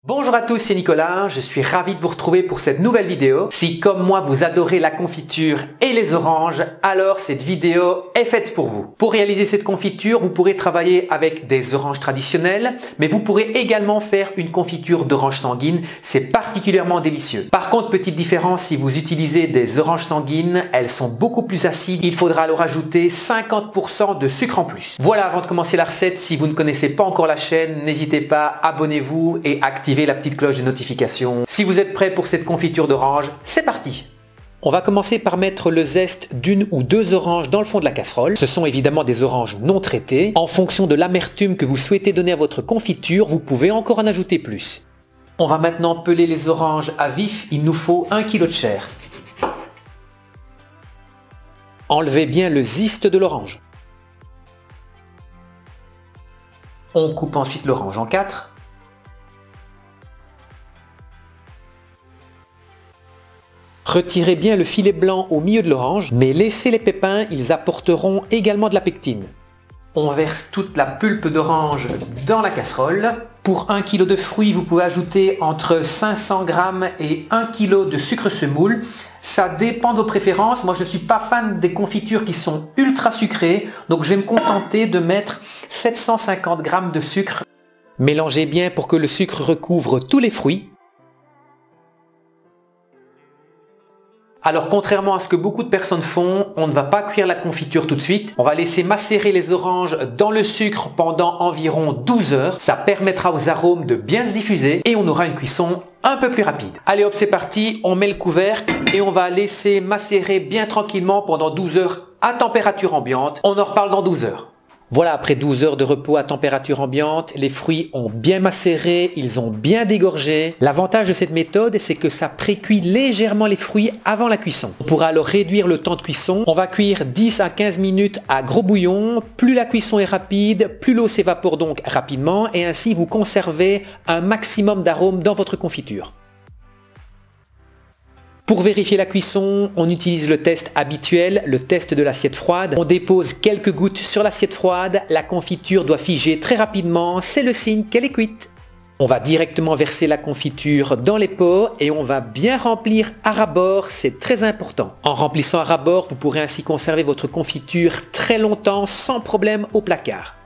Bonjour à tous, c'est Nicolas, je suis ravi de vous retrouver pour cette nouvelle vidéo. Si comme moi vous adorez la confiture et les oranges, alors cette vidéo est faite pour vous. Pour réaliser cette confiture, vous pourrez travailler avec des oranges traditionnelles, mais vous pourrez également faire une confiture d'oranges sanguines, c'est particulièrement délicieux. Par contre, petite différence, si vous utilisez des oranges sanguines, elles sont beaucoup plus acides, il faudra alors ajouter 50% de sucre en plus. Voilà, avant de commencer la recette, si vous ne connaissez pas encore la chaîne, n'hésitez pas, abonnez-vous et activez la petite cloche de notification. Si vous êtes prêts pour cette confiture d'orange, c'est parti! On va commencer par mettre le zeste d'une ou deux oranges dans le fond de la casserole. Ce sont évidemment des oranges non traitées. En fonction de l'amertume que vous souhaitez donner à votre confiture, vous pouvez encore en ajouter plus. On va maintenant peler les oranges à vif. Il nous faut 1 kg de chair. Enlevez bien le zeste de l'orange. On coupe ensuite l'orange en 4. Retirez bien le filet blanc au milieu de l'orange, mais laissez les pépins, ils apporteront également de la pectine. On verse toute la pulpe d'orange dans la casserole. Pour 1 kg de fruits, vous pouvez ajouter entre 500 g et 1 kg de sucre semoule. Ça dépend de vos préférences. Moi, je ne suis pas fan des confitures qui sont ultra sucrées, donc je vais me contenter de mettre 750 g de sucre. Mélangez bien pour que le sucre recouvre tous les fruits. Alors contrairement à ce que beaucoup de personnes font, on ne va pas cuire la confiture tout de suite. On va laisser macérer les oranges dans le sucre pendant environ 12 heures. Ça permettra aux arômes de bien se diffuser et on aura une cuisson un peu plus rapide. Allez hop, c'est parti, on met le couvercle et on va laisser macérer bien tranquillement pendant 12 heures à température ambiante. On en reparle dans 12 heures. Voilà, après 12 heures de repos à température ambiante, les fruits ont bien macéré, ils ont bien dégorgé. L'avantage de cette méthode, c'est que ça précuit légèrement les fruits avant la cuisson. On pourra alors réduire le temps de cuisson. On va cuire 10 à 15 minutes à gros bouillon. Plus la cuisson est rapide, plus l'eau s'évapore donc rapidement et ainsi vous conservez un maximum d'arômes dans votre confiture. Pour vérifier la cuisson, on utilise le test habituel, le test de l'assiette froide. On dépose quelques gouttes sur l'assiette froide, la confiture doit figer très rapidement, c'est le signe qu'elle est cuite. On va directement verser la confiture dans les pots et on va bien remplir à ras-bord, c'est très important. En remplissant à ras-bord, vous pourrez ainsi conserver votre confiture très longtemps sans problème au placard.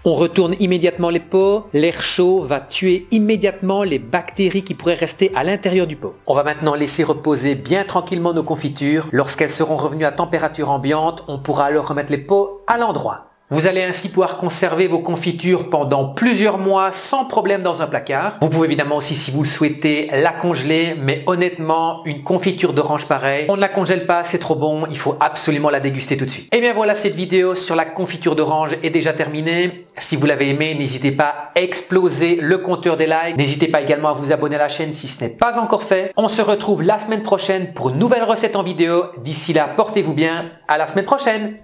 On retourne immédiatement les pots, l'air chaud va tuer immédiatement les bactéries qui pourraient rester à l'intérieur du pot. On va maintenant laisser reposer bien tranquillement nos confitures. Lorsqu'elles seront revenues à température ambiante, on pourra alors remettre les pots à l'endroit. Vous allez ainsi pouvoir conserver vos confitures pendant plusieurs mois sans problème dans un placard. Vous pouvez évidemment aussi, si vous le souhaitez, la congeler, mais honnêtement, une confiture d'orange pareille, on ne la congèle pas, c'est trop bon, il faut absolument la déguster tout de suite. Et bien voilà, cette vidéo sur la confiture d'orange est déjà terminée. Si vous l'avez aimé, n'hésitez pas à exploser le compteur des likes. N'hésitez pas également à vous abonner à la chaîne si ce n'est pas encore fait. On se retrouve la semaine prochaine pour une nouvelle recette en vidéo. D'ici là, portez-vous bien. À la semaine prochaine!